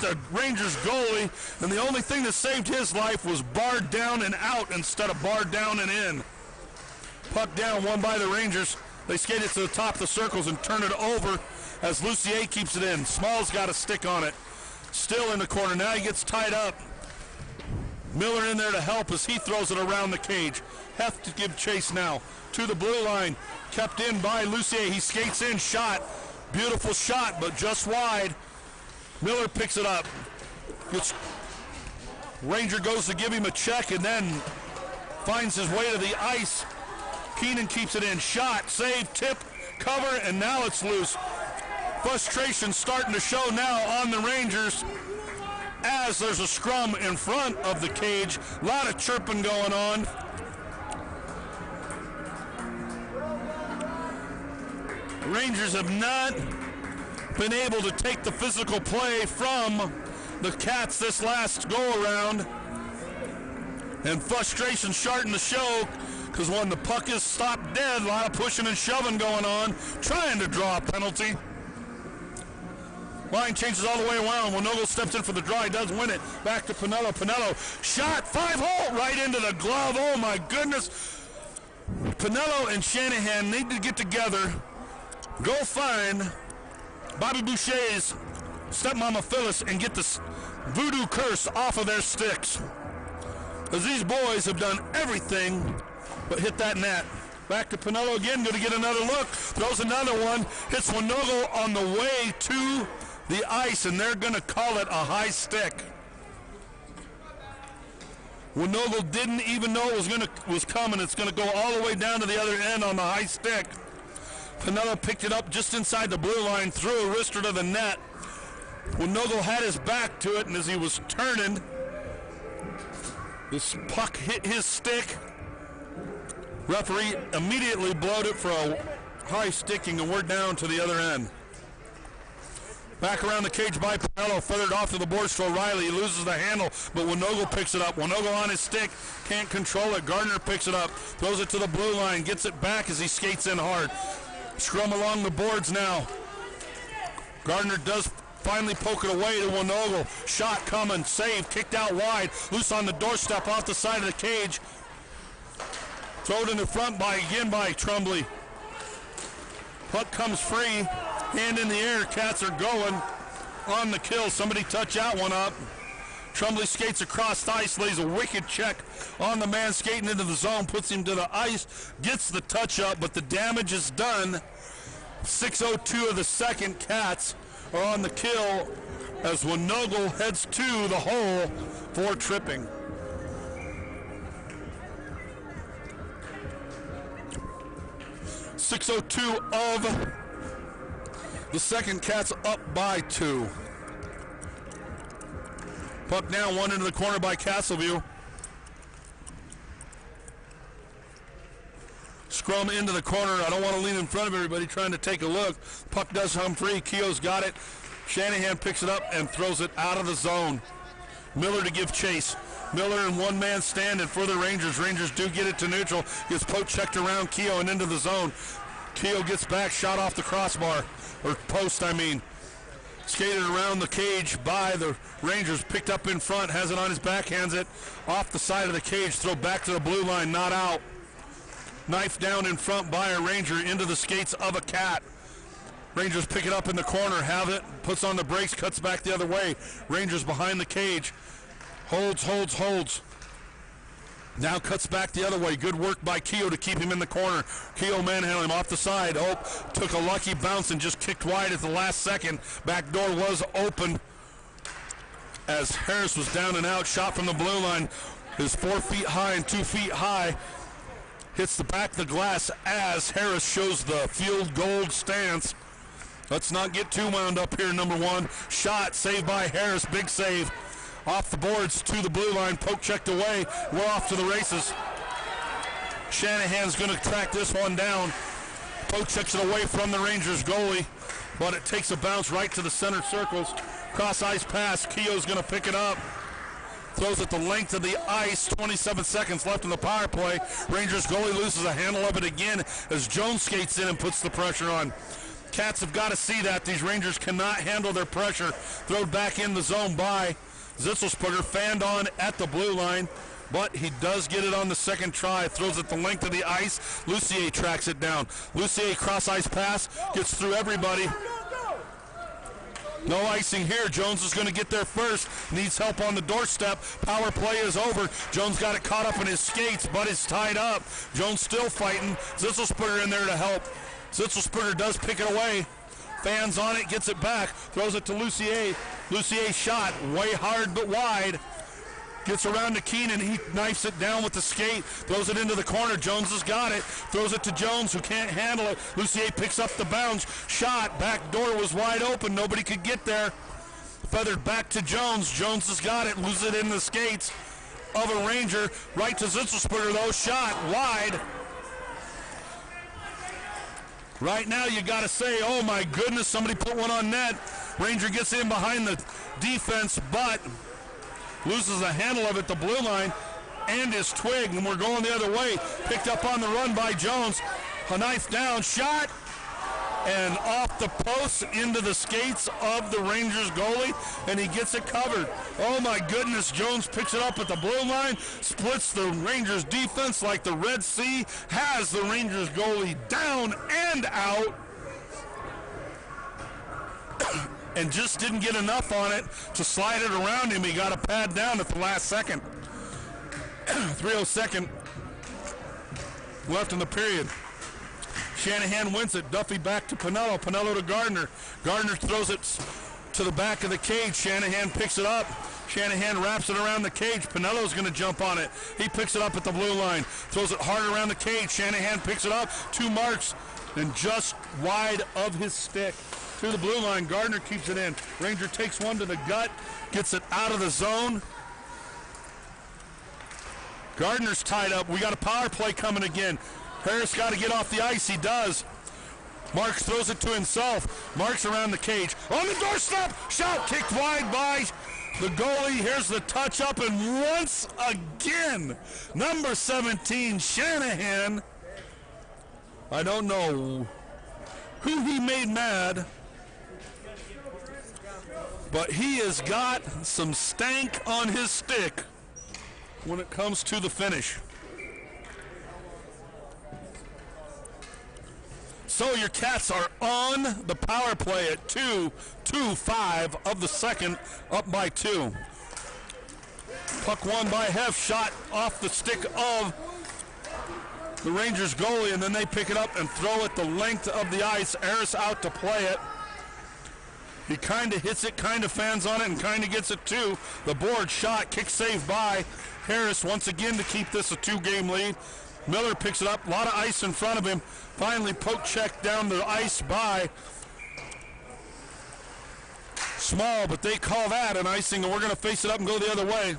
the Rangers goalie, and the only thing that saved his life was barred down and out instead of barred down and in. Puck down, won by the Rangers. They skate it to the top of the circles and turn it over as Lucier keeps it in. Small's got a stick on it. Still in the corner. Now he gets tied up. Miller in there to help as he throws it around the cage. Have to give chase now to the blue line. Kept in by Lucier. He skates in, shot. Beautiful shot, but just wide. Miller picks it up. Ranger goes to give him a check and then finds his way to the ice. Keenan keeps it in. Shot, save, tip, cover, and now it's loose. Frustration starting to show now on the Rangers as there's a scrum in front of the cage. A lot of chirping going on. The Rangers have not been able to take the physical play from the Cats this last go-around. And frustration starting to show because when the puck is stopped dead, a lot of pushing and shoving going on, trying to draw a penalty. Line changes all the way around. Winogle steps in for the draw. He does win it. Back to Pinello. Pinello, shot, 5-hole, right into the glove. Oh, my goodness. Pinello and Shanahan need to get together, go find Bobby Boucher's stepmama Phyllis and get this voodoo curse off of their sticks. Because these boys have done everything but hit that net. Back to Pinello again, going to get another look. Throws another one. Hits Winogle on the way to the ice, and they're going to call it a high stick. Winogle didn't even know it was coming. It's going to go all the way down to the other end on the high stick. Pinello picked it up just inside the blue line, threw a wrister to the net. Winogle had his back to it, and as he was turning, this puck hit his stick. Referee immediately blowed it for a high sticking, and we're down to the other end. Back around the cage by Pinello, feathered off to the boards to O'Reilly. He loses the handle, but Winogle picks it up. Winogle on his stick, can't control it. Gardner picks it up, throws it to the blue line, gets it back as he skates in hard. Scrum along the boards now. Gardner does finally poke it away to Winogle. Shot coming, save, kicked out wide. Loose on the doorstep off the side of the cage. Thrown in the front by Trombley. Puck comes free. Hand in the air. Cats are going on the kill. Somebody touch that one up. Trombley skates across the ice, lays a wicked check on the man skating into the zone, puts him to the ice, gets the touch up, but the damage is done. 6:02 of the second. Cats are on the kill as Winogle heads to the hole for tripping. .602 of the second. Cats up by 2. Puck now, one into the corner by Castleview. Scrum into the corner. I don't want to lean in front of everybody trying to take a look. Puck does come free. Keogh's got it. Shanahan picks it up and throws it out of the zone. Miller to give chase. Miller in one-man standing for the Rangers. Rangers do get it to neutral. Gets poke checked around Keogh and into the zone. Keogh gets back, shot off the crossbar, or post, I mean. Skated around the cage by the Rangers, picked up in front, has it on his back, hands it off the side of the cage, throw back to the blue line, not out. Knife down in front by a Ranger into the skates of a Cat. Rangers pick it up in the corner, have it, puts on the brakes, cuts back the other way. Rangers behind the cage, holds. Now cuts back the other way. Good work by Keogh to keep him in the corner. Keogh manhandling him off the side. Oh, took a lucky bounce and just kicked wide at the last second. Back door was open as Harris was down and out. Shot from the blue line is 4 feet high and 2 feet high. Hits the back of the glass as Harris shows the field goal stance. Let's not get too wound up here, number one. Shot, saved by Harris, big save. Off the boards to the blue line, poke checked away. We're off to the races. Shanahan's going to track this one down. Poke checks it away from the Rangers goalie, but it takes a bounce right to the center circles. Cross ice pass, Keogh's going to pick it up. Throws it the length of the ice, 27 seconds left in the power play. Rangers goalie loses a handle of it again as Jones skates in and puts the pressure on. Cats have got to see that. These Rangers cannot handle their pressure. Thrown back in the zone by Zitzelsperger, fanned on at the blue line, but he does get it on the second try. Throws it the length of the ice. Lucier tracks it down. Lucier cross-ice pass, gets through everybody. No icing here. Jones is going to get there first. Needs help on the doorstep. Power play is over. Jones got it caught up in his skates, but is tied up. Jones still fighting. Zitzelsperger in there to help. Zitzelsperger does pick it away. Fans on it, gets it back. Throws it to Lucier. Lucier shot way hard but wide. Gets around to Keenan. He knifes it down with the skate. Throws it into the corner. Jones has got it. Throws it to Jones, who can't handle it. Lucier picks up the bounce. Shot. Back door was wide open. Nobody could get there. Feathered back to Jones. Jones has got it. Loses it in the skates of a Ranger. Right to Zitzelsperger, though. Shot wide. Right now, you got to say, oh my goodness, somebody put one on net. Ranger gets in behind the defense, but loses the handle of it, the blue line, and his twig, and we're going the other way. Picked up on the run by Jones. A knife down, shot, and off the post into the skates of the Rangers goalie, and he gets it covered. Oh my goodness, Jones picks it up at the blue line, splits the Rangers defense like the Red Sea, has the Rangers goalie down and out, and just didn't get enough on it to slide it around him. He got a pad down at the last second. 3:02 left in the period. Shanahan wins it. Duffy back to Pinello. Pinello to Gardner. Gardner throws it to the back of the cage. Shanahan picks it up. Shanahan wraps it around the cage. Pinello's going to jump on it. He picks it up at the blue line. Throws it hard around the cage. Shanahan picks it up. 2 marks and just wide of his stick. To the blue line. Gardner keeps it in. Ranger takes one to the gut. Gets it out of the zone. Gardner's tied up. We got a power play coming again. Harris got to get off the ice. He does. Marks throws it to himself. Marks around the cage. On the doorstep. Shot kicked wide by the goalie. Here's the touch up. And once again, number 17, Shanahan. I don't know who he made mad, but he has got some stank on his stick when it comes to the finish. So your Cats are on the power play at 2:05 of the second, up by 2. Puck won by Heff, shot off the stick of the Rangers goalie, and then they pick it up and throw it the length of the ice. Harris out to play it. He kind of hits it, kind of fans on it, and kind of gets it too. The board shot, kick saved by Harris once again to keep this a 2-game lead. Miller picks it up, a lot of ice in front of him. Finally poke check down the ice by Small, but they call that an icing, and we're going to face it up and go the other way.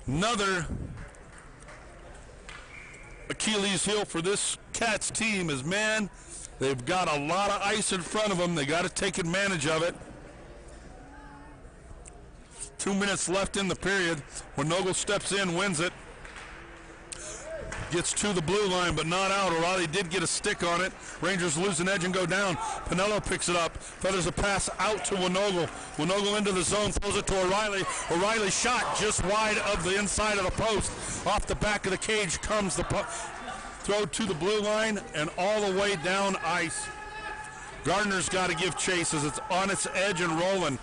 Another Achilles heel for this Cats team is, man, they've got a lot of ice in front of them. They got to take advantage of it. 2 minutes left in the period. Winogle steps in, wins it. Gets to the blue line, but not out. O'Reilly did get a stick on it. Rangers lose an edge and go down. Pinello picks it up. Feathers a pass out to Winogle. Winogle into the zone, throws it to O'Reilly. O'Reilly shot just wide of the inside of the post. Off the back of the cage comes the puck. Throw to the blue line and all the way down ice. Gardner's got to give chase as it's on its edge and rolling.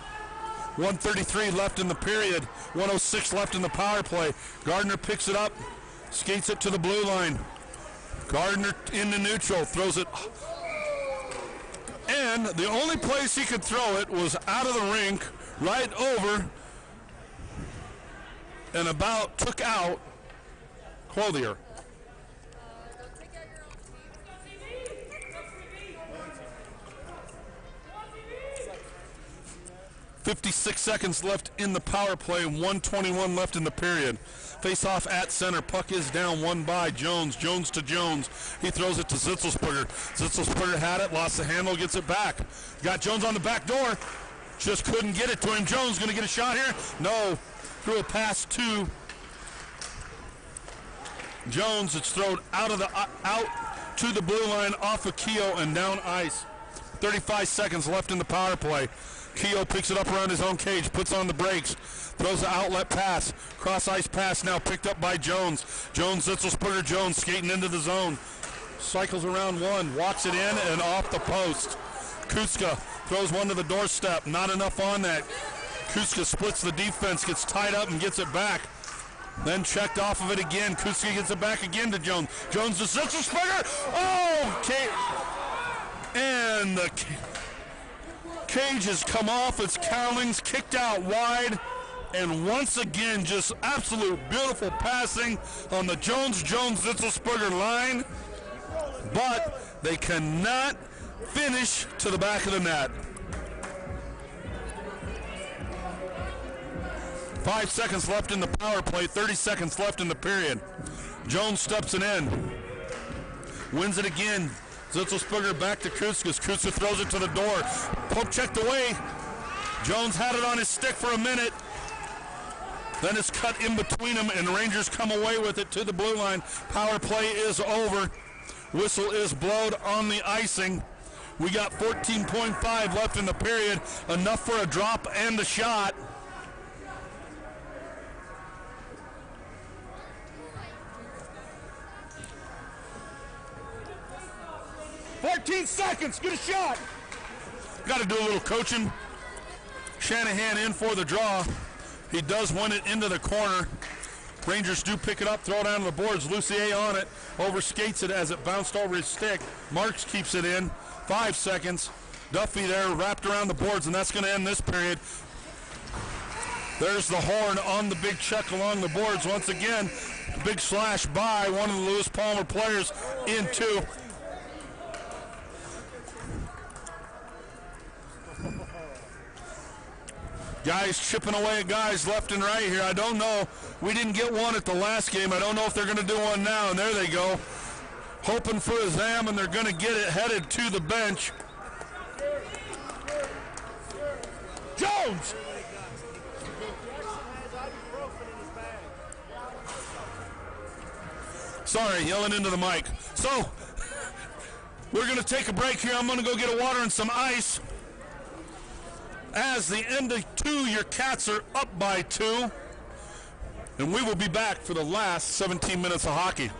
1:33 left in the period. 1:06 left in the power play. Gardner picks it up. Skates it to the blue line. Gardner into neutral, throws it. And the only place he could throw it was out of the rink, right over, and about took out Clothier. 56 seconds left in the power play, 1:21 left in the period. Face off at center. Puck is down, won by Jones. Jones to Jones. He throws it to Zitzelsperger. Zitzelsperger had it, lost the handle, gets it back. Got Jones on the back door. Just couldn't get it to him. Jones going to get a shot here? No. Threw a pass to Jones, it's thrown out to the blue line off of Keogh and down ice. 35 seconds left in the power play. Keogh picks it up around his own cage, puts on the brakes, throws the outlet pass. Cross ice pass now picked up by Jones. Zitzelsperger Jones skating into the zone. Cycles around one, walks it in and off the post. Kuska throws one to the doorstep. Not enough on that. Kuska splits the defense, gets tied up and gets it back. Then checked off of it again. Kuska gets it back again to Jones. Jones to Zitzelsperger. Oh, and the cage has come off. It's Cowlings kicked out wide. And once again, just absolute beautiful passing on the Jones-Zitzelsperger line. But they cannot finish to the back of the net. 5 seconds left in the power play, 30 seconds left in the period. Jones steps it in. Wins it again. Zitzelsperger back to Kuska. Kuska throws it to the door. Poke checked away. Jones had it on his stick for a minute. Then it's cut in between them, and the Rangers come away with it to the blue line. Power play is over. Whistle is blowed on the icing. We got 14.5 left in the period. Enough for a drop and a shot. Seconds, get a shot. Got to do a little coaching. Shanahan in for the draw. He does win it into the corner. Rangers do pick it up, throw it down to the boards. Lucier on it, overskates it as it bounced over his stick. Marks keeps it in. 5 seconds. Duffy there wrapped around the boards, and that's going to end this period. There's the horn on the big check along the boards. Once again, big slash by one of the Lewis Palmer players into. Guys chipping away at guys left and right here. I don't know. We didn't get one at the last game. I don't know if they're going to do one now. And there they go. Hoping for a Zam, and they're going to get it headed to the bench. Jones! Sorry, yelling into the mic. So, we're going to take a break here. I'm going to go get a water and some ice. As the end of 2, your Cats are up by 2. And we will be back for the last 17 minutes of hockey.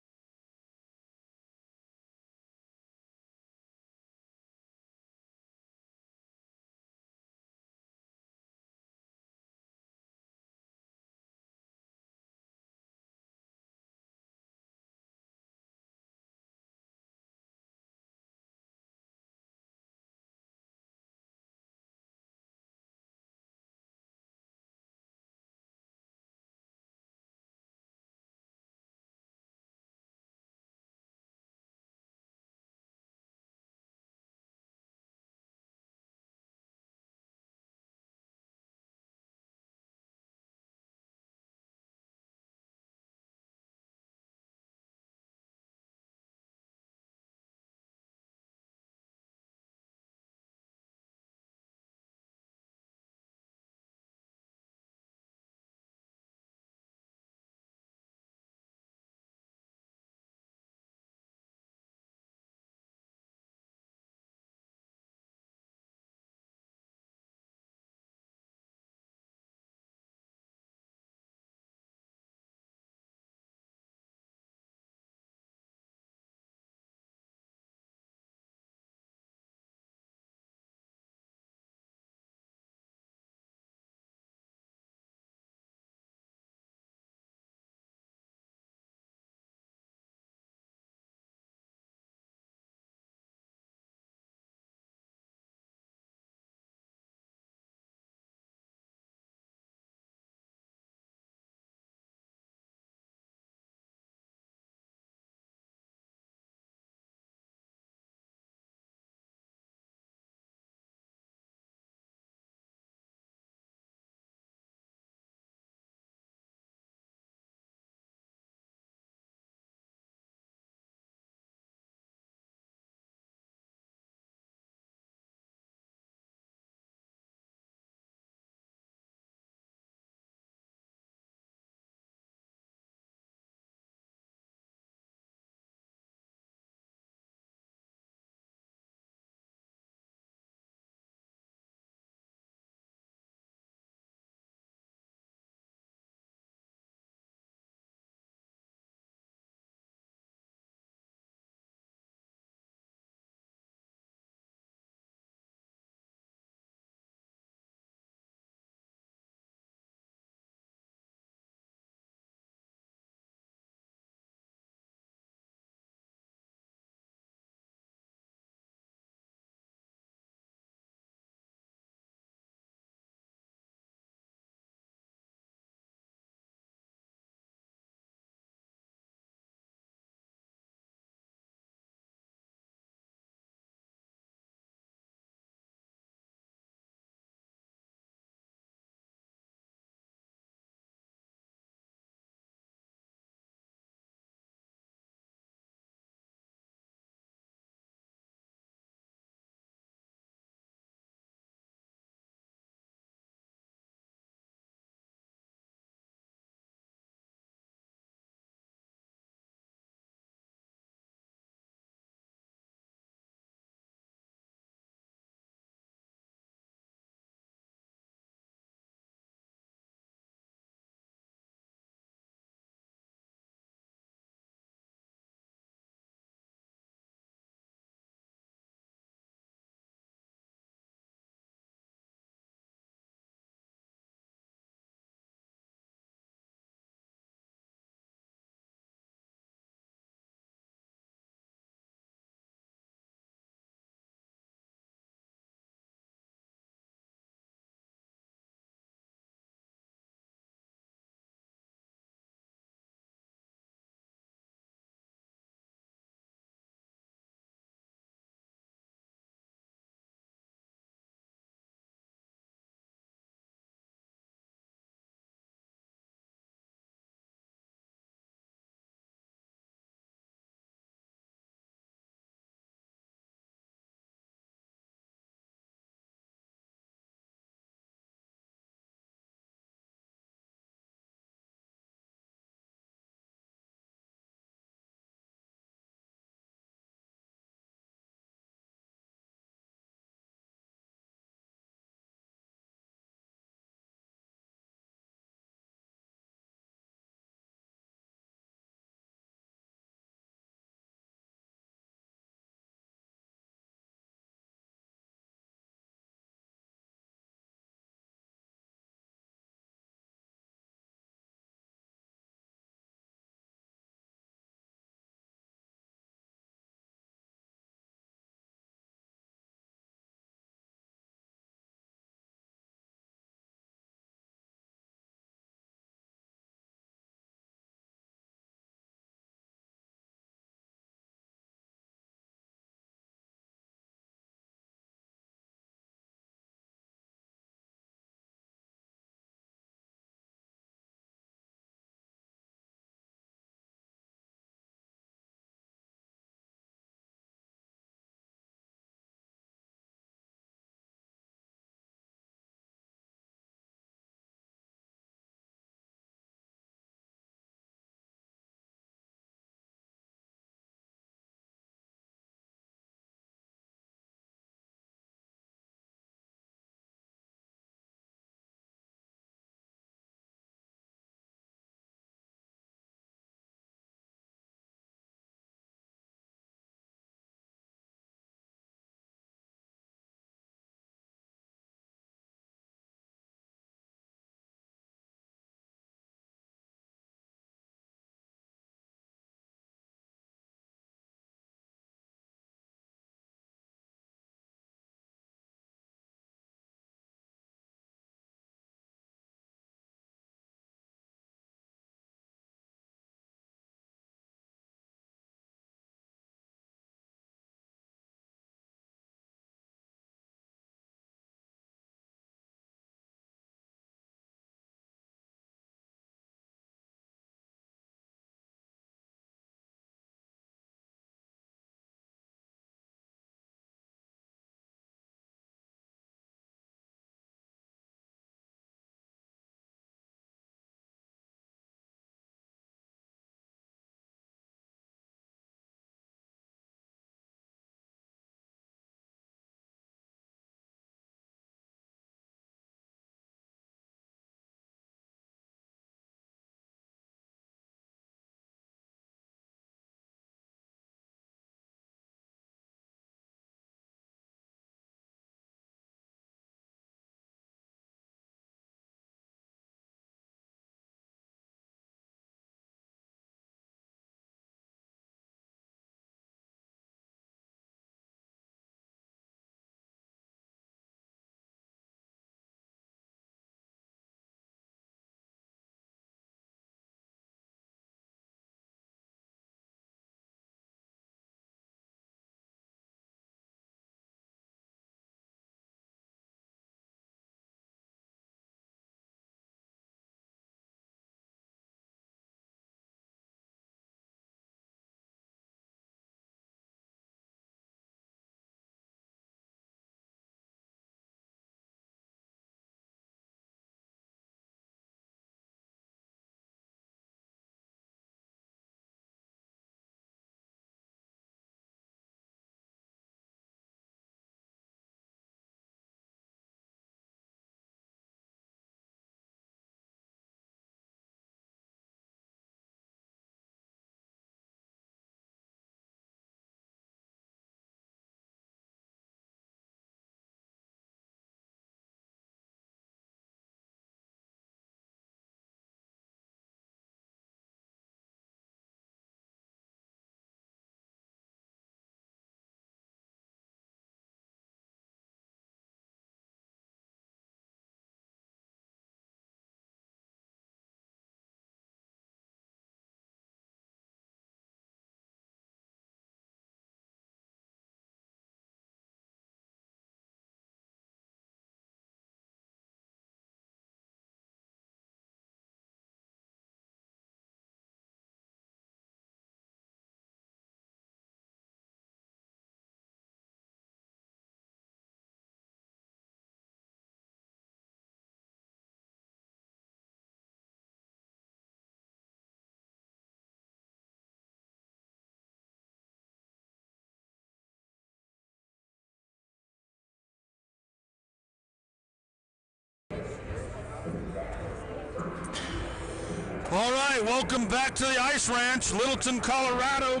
All right, welcome back to the Ice Ranch, Littleton, Colorado.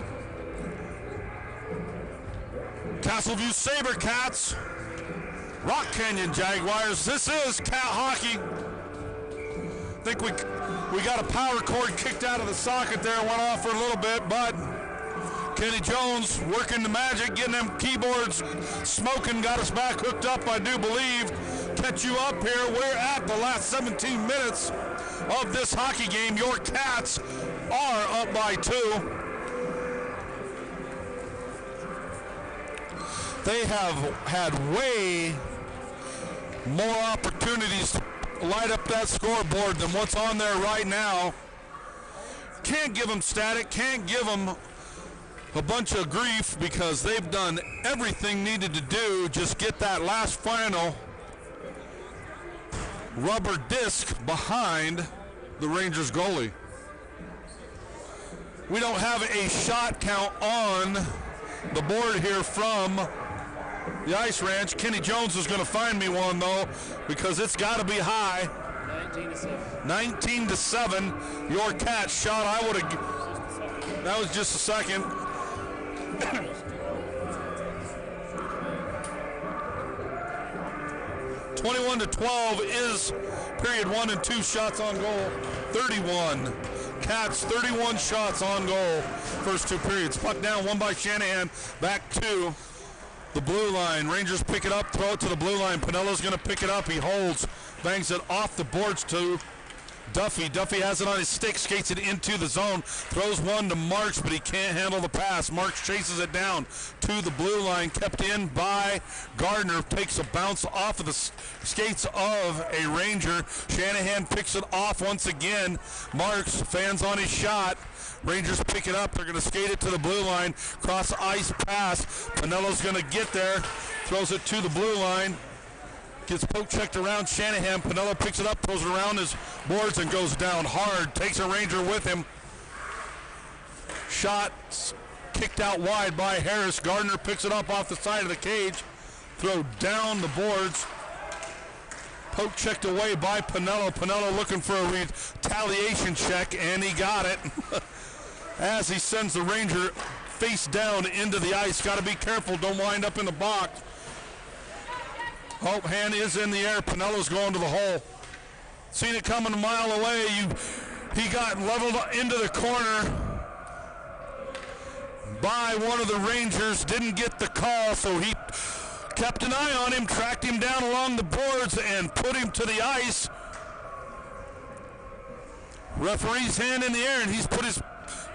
Castleview Sabercats, Rock Canyon Jaguars. This is cat hockey. I think we got a power cord kicked out of the socket there, went off for a little bit, but Kenny Jones working the magic, getting them keyboards smoking, got us back hooked up, I do believe. Catch you up here. We're at the last 17 minutes of this hockey game. Your Cats are up by 2. They have had way more opportunities to light up that scoreboard than what's on there right now. Can't give them static, can't give them a bunch of grief because they've done everything needed to do. Just get that last final rubber disc behind the Rangers goalie. We don't have a shot count on the board here from the Ice Ranch. Kenny Jones is going to find me one though, because it's got to be high. 19-7. Your Cats shot. I would have. That was just a second. 21-12 is period 1 and 2 shots on goal. 31. Cats 31 shots on goal. First 2 periods. Puck down, one by Shanahan. Back to the blue line. Rangers pick it up, throw it to the blue line. Pinello's going to pick it up. He holds, bangs it off the boards to Duffy. Duffy has it on his stick, skates it into the zone, throws one to Marks, but he can't handle the pass. Marks chases it down to the blue line, kept in by Gardner, takes a bounce off of the skates of a Ranger. Shanahan picks it off once again. Marks fans on his shot. Rangers pick it up. They're going to skate it to the blue line. Cross ice pass. Pinello's going to get there. Throws it to the blue line. Gets poke checked around Shanahan. Pinello picks it up, throws it around his boards, and goes down hard. Takes a Ranger with him. Shot kicked out wide by Harris. Gardner picks it up off the side of the cage. Throw down the boards. Poke checked away by Pinello. Pinello looking for a retaliation check, and he got it. As he sends the Ranger face down into the ice. Got to be careful, don't wind up in the box. Oh, hand is in the air. Pinello's going to the hole. Seen it coming a mile away. He got leveled into the corner by one of the Rangers. Didn't get the call, so he kept an eye on him, tracked him down along the boards, and put him to the ice. Referee's hand in the air, and he's put his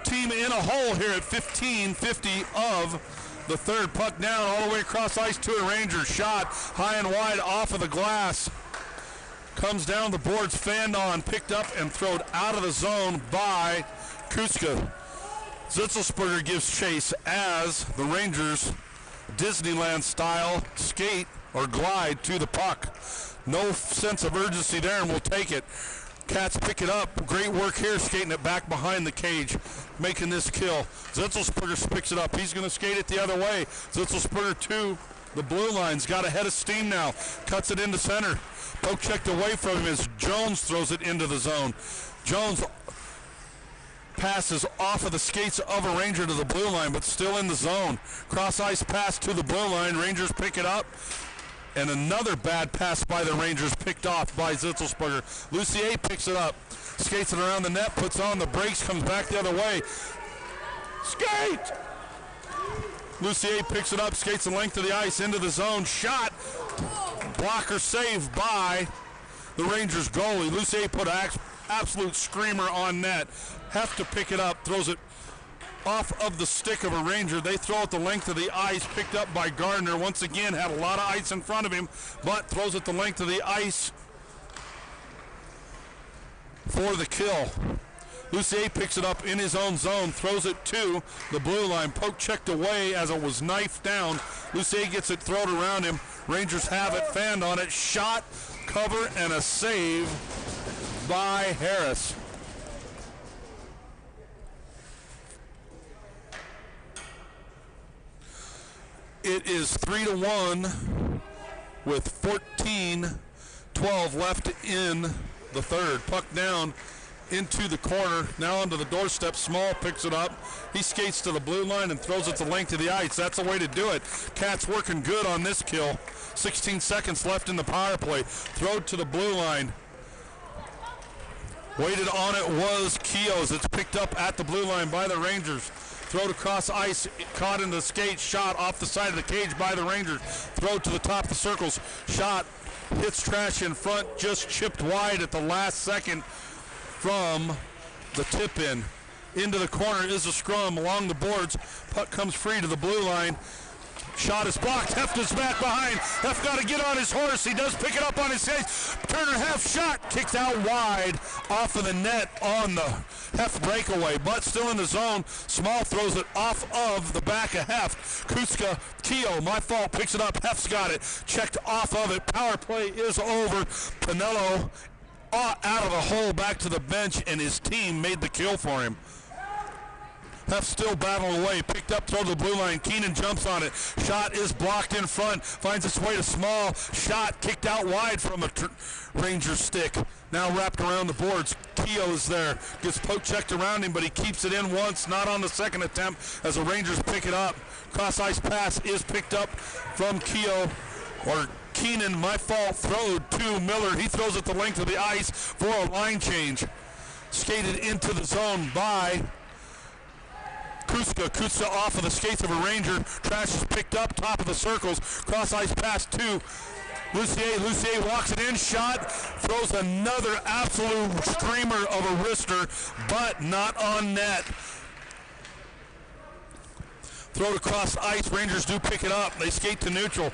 team in a hole here at 15:50 of the third. Puck down all the way across ice to a Ranger. Shot high and wide off of the glass. Comes down the boards, fanned on, picked up and thrown out of the zone by Kuska. Zitzelsberger gives chase as the Rangers Disneyland style skate or glide to the puck. No sense of urgency there, and we'll take it. Cats pick it up. Great work here, skating it back behind the cage, making this kill. Zitzelsberger picks it up. He's going to skate it the other way. Zitzelsberger to the blue line's got a head of steam now. Cuts it into center. Poke checked away from him as Jones throws it into the zone. Jones passes off of the skates of a Ranger to the blue line, but still in the zone. Cross ice pass to the blue line. Rangers pick it up. And another bad pass by the Rangers, picked off by Zitzelsberger. Lucier picks it up, skates it around the net, puts on the brakes, comes back the other way. Skate! Lucier picks it up, skates the length of the ice into the zone. Shot! Blocker saved by the Rangers goalie. Lucier put an absolute screamer on net. Have to pick it up, throws it off of the stick of a Ranger. They throw it the length of the ice, picked up by Gardner. Once again, had a lot of ice in front of him, but throws it the length of the ice for the kill. Lucier picks it up in his own zone, throws it to the blue line. Poke checked away as it was knifed down. Lucier gets it thrown around him. Rangers have it, fanned on it. Shot, cover, and a save by Harris. It is 3-1 with 14-12 left in the third. Puck down into the corner, now onto the doorstep. Small picks it up. He skates to the blue line and throws it the length of the ice. That's the way to do it. Cats working good on this kill. 16 seconds left in the power play. Throw to the blue line. Waited on it was Keogh's. It's picked up at the blue line by the Rangers. Throw across ice, caught in the skate, shot off the side of the cage by the Rangers. Throw to the top of the circles, shot, hits trash in front, just chipped wide at the last second from the tip-in. Into the corner is a scrum along the boards. Puck comes free to the blue line. Shot is blocked. Heft is back behind. Heft got to get on his horse. He does pick it up on his face. Turner Heft shot. Kicked out wide off of the net on the Heft breakaway, but still in the zone. Small throws it off of the back of Heft. Kuska, Keogh, my fault, picks it up. Heft's got it. Checked off of it. Power play is over. Pinello out of the hole back to the bench, and his team made the kill for him. Heft still battling away. Picked up, throw to the blue line. Keenan jumps on it. Shot is blocked in front. Finds its way to Small. Shot kicked out wide from a Ranger stick. Now wrapped around the boards. Keogh is there. Gets poke checked around him, but he keeps it in once. Not on the second attempt as the Rangers pick it up. Cross ice pass is picked up from Keogh. Or Keenan, my fault, throw to Miller. He throws it the length of the ice for a line change. Skated into the zone by Kuska off of the skates of a Ranger. Trash is picked up, top of the circles. Cross ice pass to Lucier. Lucier walks it in, shot, throws another absolute streamer of a wrister, but not on net. Throw it across ice. Rangers do pick it up. They skate to neutral.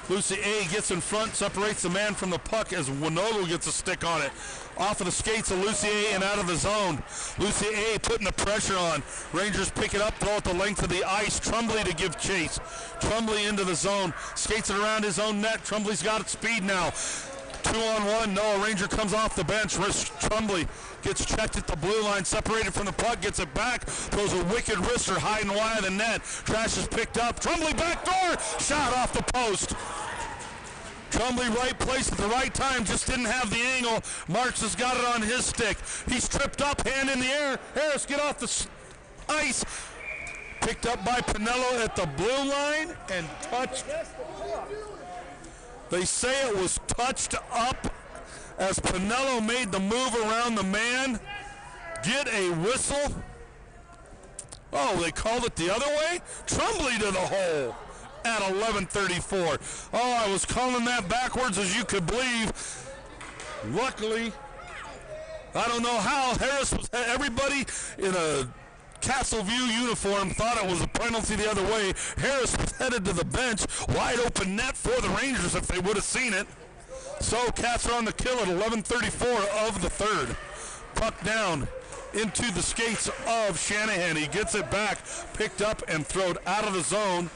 Lucier gets in front, separates the man from the puck as Winogo gets a stick on it. Off of the skates of Lucier and out of the zone. Lucier putting the pressure on. Rangers pick it up, throw it the length of the ice. Trumbley to give chase. Trumbley into the zone. Skates it around his own net. Trumbley's got its speed now. 2-on-1. Noah Ranger comes off the bench. Trumbley gets checked at the blue line, separated from the puck, gets it back, throws a wicked wrister high and wide of the net. Trash is picked up. Trumbley back door. Shot off the post. Trumbley right place at the right time, just didn't have the angle. Marks has got it on his stick. He's tripped up, hand in the air. Harris get off the ice. Picked up by Pinello at the blue line and touched. They say it was touched up as Pinello made the move around the man. Get a whistle. Oh, they called it the other way? Trumbley to the hole at 11:34. Oh, I was calling that backwards as you could believe. Luckily, I don't know how Harris was, everybody in a Castle View uniform thought it was a penalty the other way. Harris was headed to the bench. Wide open net for the Rangers if they would have seen it. So Cats are on the kill at 11:34 of the third. Puck down into the skates of Shanahan. He gets it back, picked up and thrown out of the zone.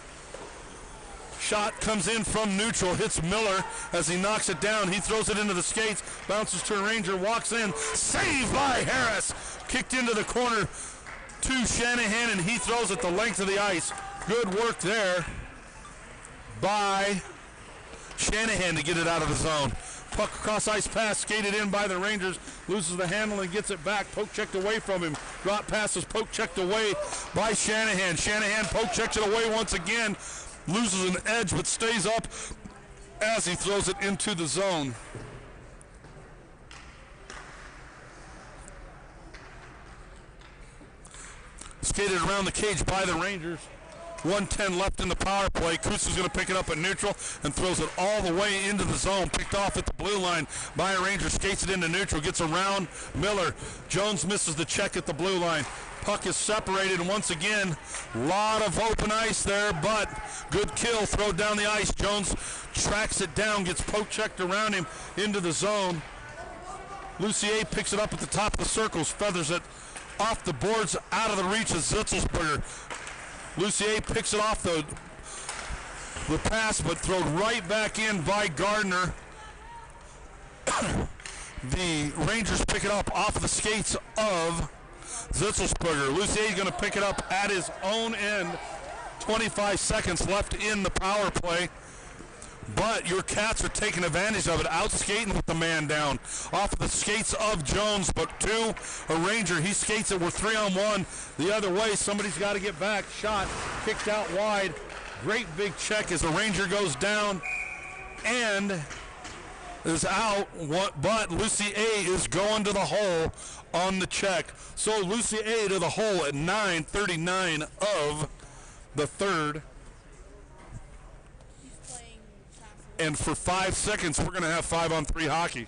Shot comes in from neutral, hits Miller as he knocks it down. He throws it into the skates, bounces to a Ranger, walks in. Saved by Harris. Kicked into the corner to Shanahan, and he throws it the length of the ice. Good work there by Shanahan to get it out of the zone. Puck across ice pass, skated in by the Rangers, loses the handle and gets it back. Poke checked away from him. Drop pass is poke checked away by Shanahan. Shanahan poke checks it away once again. Loses an edge but stays up as he throws it into the zone. Skated around the cage by the Rangers. 1:10 left in the power play. Kusa's going to pick it up at neutral and throws it all the way into the zone. Picked off at the blue line by a Ranger. Skates it into neutral. Gets around Miller. Jones misses the check at the blue line. Puck is separated once again. A lot of open ice there, but good kill. Throw down the ice. Jones tracks it down. Gets poke checked around him into the zone. Lucier picks it up at the top of the circles. Feathers it off the boards out of the reach of Zitzelsberger. Lucier picks it off the pass, but thrown right back in by Gardner. The Rangers pick it up off of the skates of Zitzelsberger. Lucier going to pick it up at his own end. 25 seconds left in the power play. But your Cats are taking advantage of it, out skating with the man down. Off of the skates of Jones, but to a Ranger. He skates it. We're 3-on-1 the other way. Somebody's got to get back. Shot, kicked out wide. Great big check as the Ranger goes down and is out. But Lucy A is going to the hole on the check. So Lucy A to the hole at 9:39 of the third. And for 5 seconds, we're going to have 5-on-3 hockey.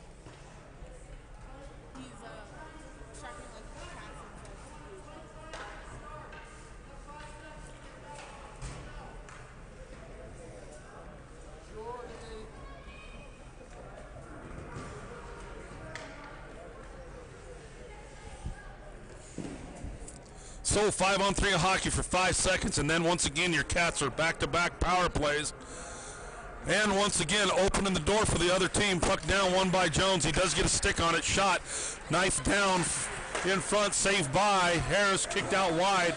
So 5-on-3 hockey for 5 seconds, and then once again, your Cats are back-to-back power plays. And once again, opening the door for the other team. Puck down, won by Jones. He does get a stick on it. Shot, knife down in front, saved by Harris, kicked out wide.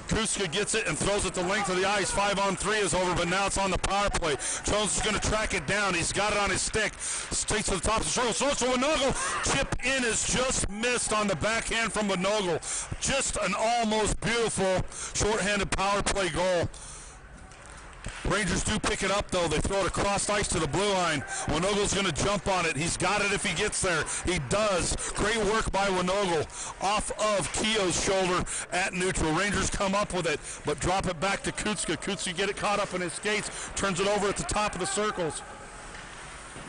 Kuska gets it and throws it the length of the ice. 5-on-3 is over, but now it's on the power play. Jones is going to track it down. He's got it on his stick. Straight to the top of the circle. So Winogle. Chip in is just missed on the backhand from Winogle. Just an almost beautiful shorthanded power play goal. Rangers do pick it up, though. They throw it across ice to the blue line. Winogle's going to jump on it. He's got it if he gets there. He does. Great work by Winogle off of Keogh's shoulder at neutral. Rangers come up with it, but drop it back to Kutska. Kutska get it caught up in his skates, turns it over at the top of the circles.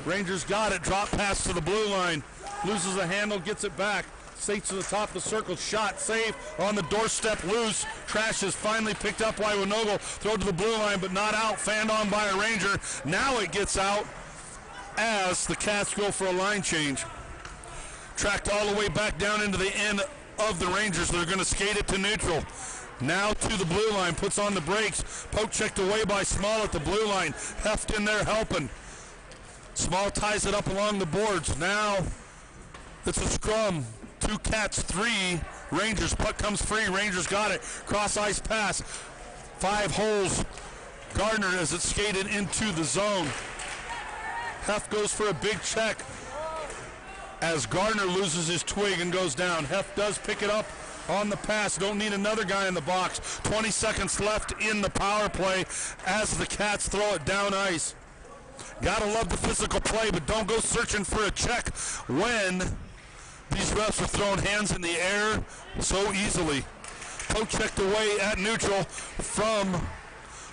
Rangers got it. Drop pass to the blue line. Loses the handle, gets it back. Skates to the top of the circle, shot, save, on the doorstep, loose. Trash is finally picked up by Winogle. Throw to the blue line, but not out. Fanned on by a Ranger. Now it gets out as the Cats go for a line change. Tracked all the way back down into the end of the Rangers. They're going to skate it to neutral. Now to the blue line, puts on the brakes. Poke checked away by Small at the blue line. Heft in there helping. Small ties it up along the boards. Now it's a scrum. 2 Cats, 3 Rangers. Puck comes free. Rangers got it. Cross ice pass. 5 holes. Gardner as it's skated into the zone. Heft goes for a big check as Gardner loses his twig and goes down. Heft does pick it up on the pass. Don't need another guy in the box. 20 seconds left in the power play as the Cats throw it down ice. Gotta love the physical play, but don't go searching for a check when these refs are throwing hands in the air so easily. Poke checked away at neutral from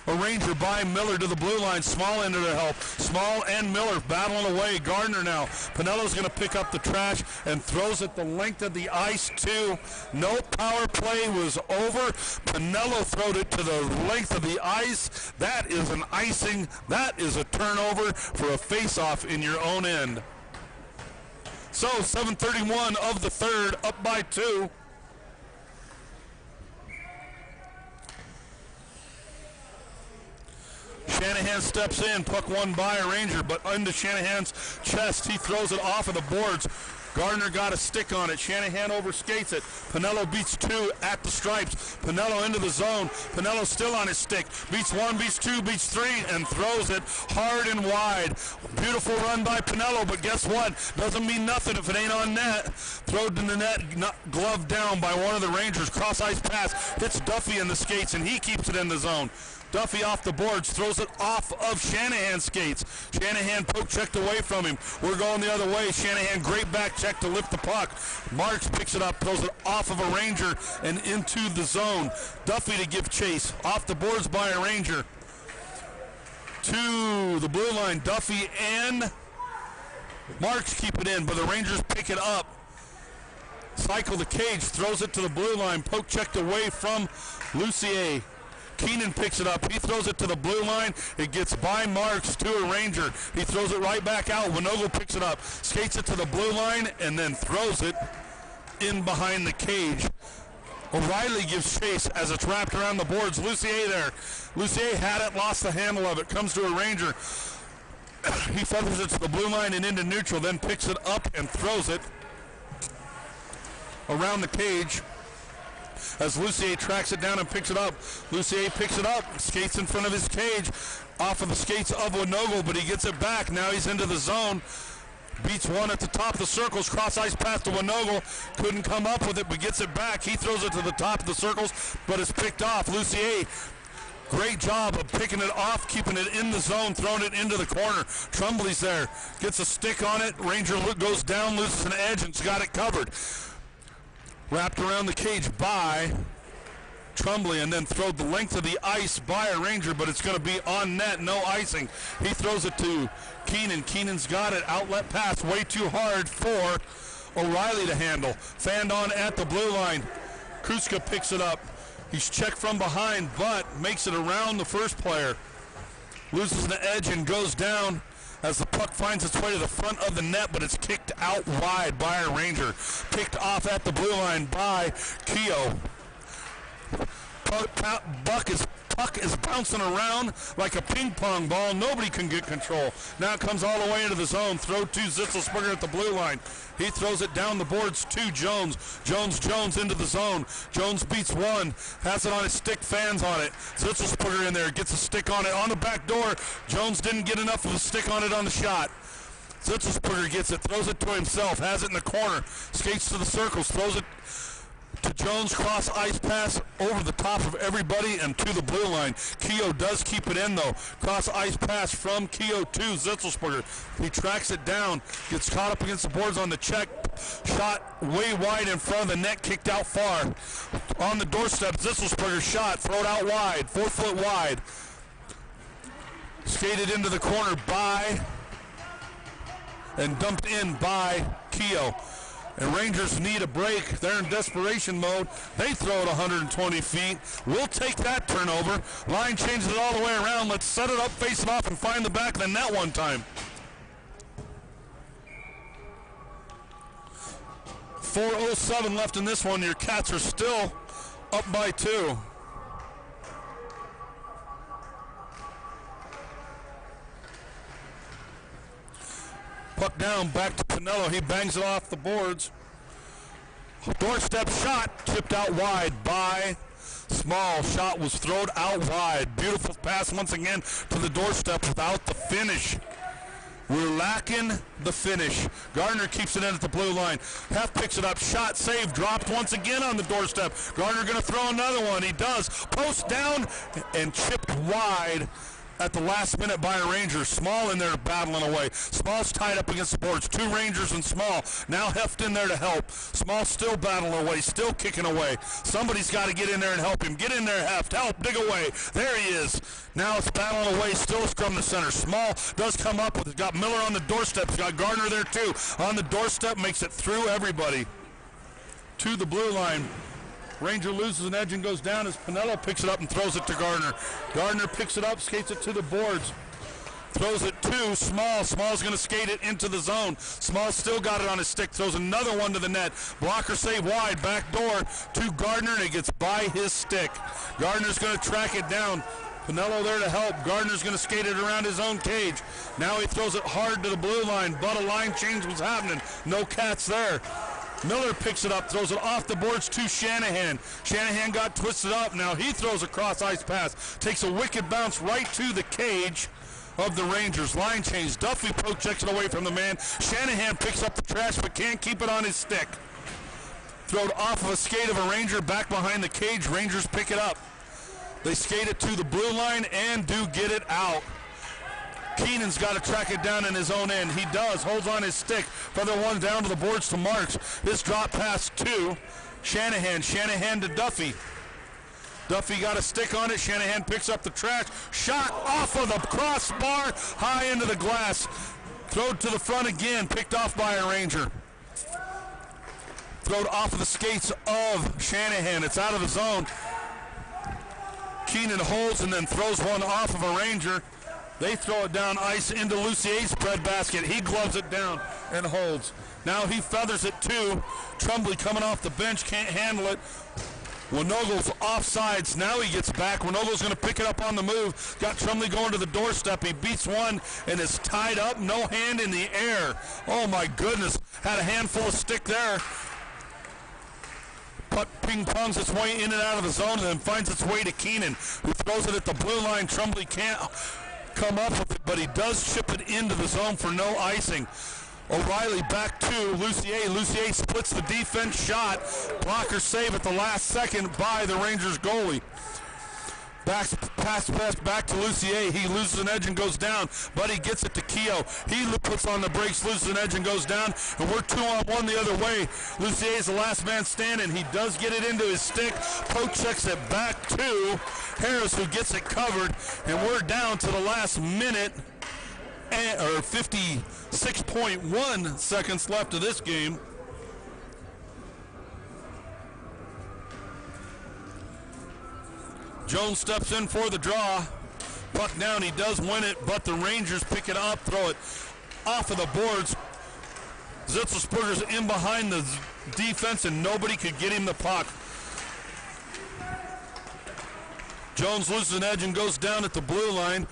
a Ranger by Miller to the blue line. Small into their help. Small and Miller battling away. Gardner now. Pinello's going to pick up the trash and throws it the length of the ice too. No power play was over. Pinello throwed it to the length of the ice. That is an icing. That is a turnover for a face-off in your own end. So 7:31 of the third, up by 2. Shanahan steps in, puck won by a Ranger, but into Shanahan's chest. He throws it off of the boards. Gardner got a stick on it. Shanahan overskates it. Pinello beats 2 at the stripes. Pinello into the zone. Pinello still on his stick. Beats 1, beats 2, beats 3, and throws it hard and wide. Beautiful run by Pinello, but guess what? Doesn't mean nothing if it ain't on net. Thrown in the net, gloved down by one of the Rangers. Cross ice pass, hits Duffy in the skates, and he keeps it in the zone. Duffy off the boards, throws it off of Shanahan's skates. Shanahan poke checked away from him. We're going the other way. Shanahan, great back check to lift the puck. Marks picks it up, throws it off of a Ranger and into the zone. Duffy to give chase. Off the boards by a Ranger. To the blue line, Duffy and Marks keep it in, but the Rangers pick it up. Cycle the cage, throws it to the blue line. Poke checked away from Lucier. Keenan picks it up. He throws it to the blue line. It gets by Marks to a Ranger. He throws it right back out. Winogle picks it up, skates it to the blue line, and then throws it in behind the cage. O'Reilly gives chase as it's wrapped around the boards. Lucier there. Lucier had it, lost the handle of it. Comes to a Ranger. He feathers it to the blue line and into neutral, then picks it up and throws it around the cage. as Lucier tracks it down and picks it up. Lucier picks it up, skates in front of his cage, off of the skates of Winogel, but he gets it back. Now he's into the zone. Beats one at the top of the circles, cross ice pass to Winogel. Couldn't come up with it, but gets it back. He throws it to the top of the circles, but it's picked off. Lucier, great job of picking it off, keeping it in the zone, throwing it into the corner. Trumbley's there, gets a stick on it. Ranger goes down, loses an edge, and's got it covered. Wrapped around the cage by Trumbley, and then throwed the length of the ice by a Ranger, but it's going to be on net, no icing. He throws it to Keenan. Keenan's got it, outlet pass, way too hard for O'Reilly to handle. Fanned on at the blue line. Kruska picks it up. He's checked from behind, but makes it around the first player. Loses the edge and goes down as the puck finds its way to the front of the net, but it's kicked out wide by a Ranger. Picked off at the blue line by Keogh. Puck is bouncing around like a ping pong ball. Nobody can get control. Now it comes all the way into the zone. Throw to Zitzelsberger at the blue line. He throws it down the boards to Jones. Jones into the zone. Jones beats one. Has it on his stick, fans on it. Zitzelsberger in there, gets a stick on it on the back door. Jones didn't get enough of a stick on it on the shot. Zitzelsberger gets it, throws it to himself, has it in the corner, skates to the circles, throws it to Jones, cross ice pass over the top of everybody and to the blue line. Keogh does keep it in though. Cross ice pass from Keogh to Zitzelsberger. He tracks it down, gets caught up against the boards on the check. Shot way wide in front of the net, kicked out far. On the doorstep, Zitzelsberger shot, thrown out wide, 4 foot wide. Skated into the corner by and dumped in by Keogh. And Rangers need a break. They're in desperation mode. They throw it 120 feet. We'll take that turnover. Line changes it all the way around. Let's set it up, face it off, and find the back of the net one time. 4:07 left in this one. Your Cats are still up by 2. Puck down, back to Pinello. He bangs it off the boards. Doorstep shot, tipped out wide by Small. Shot was thrown out wide. Beautiful pass once again to the doorstep without the finish. We're lacking the finish. Gardner keeps it in at the blue line. Hef picks it up. Shot, save, dropped once again on the doorstep. Gardner going to throw another one. He does. Post down and chipped wide at the last minute by a Ranger. Small in there battling away. Small's tied up against the boards. 2 Rangers and Small. Now Heft in there to help. Small still battling away, still kicking away. Somebody's got to get in there and help him. Get in there, Heft. Help, dig away. There he is. Now it's battling away, still from the center. Small does come up with it. Got Miller on the doorstep. He's got Gardner there too. On the doorstep, makes it through everybody to the blue line. Ranger loses an edge and goes down as Pinello picks it up and throws it to Gardner. Gardner picks it up, skates it to the boards. Throws it to Small. Small's going to skate it into the zone. Small still got it on his stick. Throws another one to the net. Blocker save wide. Back door to Gardner, and it gets by his stick. Gardner's going to track it down. Pinello there to help. Gardner's going to skate it around his own cage. Now he throws it hard to the blue line, but a line change was happening. No Cats there. Miller picks it up, throws it off the boards to Shanahan. Shanahan got twisted up. Now he throws a cross ice pass. Takes a wicked bounce right to the cage of the Rangers. Line change. Duffy poke checks it away from the man. Shanahan picks up the trash but can't keep it on his stick. Throwed off of a skate of a Ranger back behind the cage. Rangers pick it up. They skate it to the blue line and do get it out. Keenan's got to track it down in his own end. He does. Holds on his stick. Feather one down to the boards to Marks. His drop pass to Shanahan. Shanahan to Duffy. Duffy got a stick on it. Shanahan picks up the trash. Shot off of the crossbar. High into the glass. Thrown to the front again. Picked off by a Ranger. Thrown off of the skates of Shanahan. It's out of the zone. Keenan holds and then throws one off of a Ranger. They throw it down ice into Lucier's spread basket. He gloves it down and holds. Now he feathers it to Trumbley coming off the bench. Can't handle it. Winogel's offsides. Now he gets back. Winogel's going to pick it up on the move. Got Trumbley going to the doorstep. He beats one and is tied up. No hand in the air. Oh, my goodness. Had a handful of stick there. Puck ping-pongs its way in and out of the zone and then finds its way to Keenan, who throws it at the blue line. Trumbull can't come up with it, but he does chip it into the zone for no icing. O'Reilly back to Lucier. Lucier splits the defense shot. Blocker save at the last second by the Rangers goalie. Pass back to Lucier. He loses an edge and goes down, but he gets it to Keogh. He puts on the brakes, loses an edge and goes down, and we're 2-on-1 the other way. Lucier is the last man standing. He does get it into his stick. Poe checks it back to Harris, who gets it covered, and we're down to the last minute, or 56.1 seconds left of this game. Jones steps in for the draw. Puck down, he does win it, but the Rangers pick it up, throw it off of the boards. Zitzelsperger's in behind the defense, and nobody could get him the puck. Jones loses an edge and goes down at the blue line,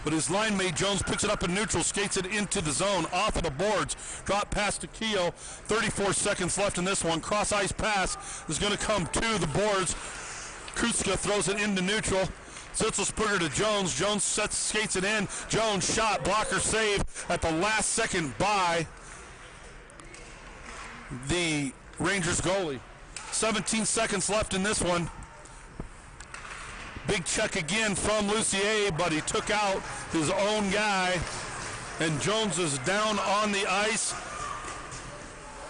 but his line mate Jones picks it up in neutral, skates it into the zone, off of the boards. Drop pass to Keogh. 34 seconds left in this one. Cross ice pass is going to come to the boards. Kutska throws it into neutral. Zitzelsperger to Jones. Jones skates it in. Jones shot, blocker save at the last second by the Rangers goalie. 17 seconds left in this one. Big check again from Lucier, but he took out his own guy, and Jones is down on the ice.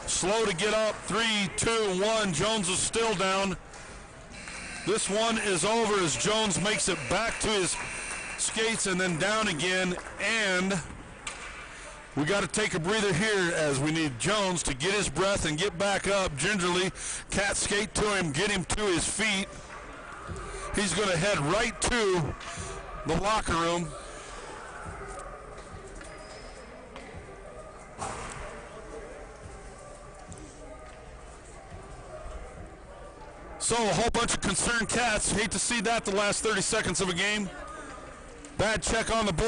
Slow to get up. 3, 2, 1. Jones is still down. This one is over as Jones makes it back to his skates and then down again, and we got to take a breather here as we need Jones to get his breath and get back up gingerly. Cat skate to him, get him to his feet. He's going to head right to the locker room. So a whole bunch of concerned Cats. Hate to see that the last 30 seconds of a game. Bad check on the board.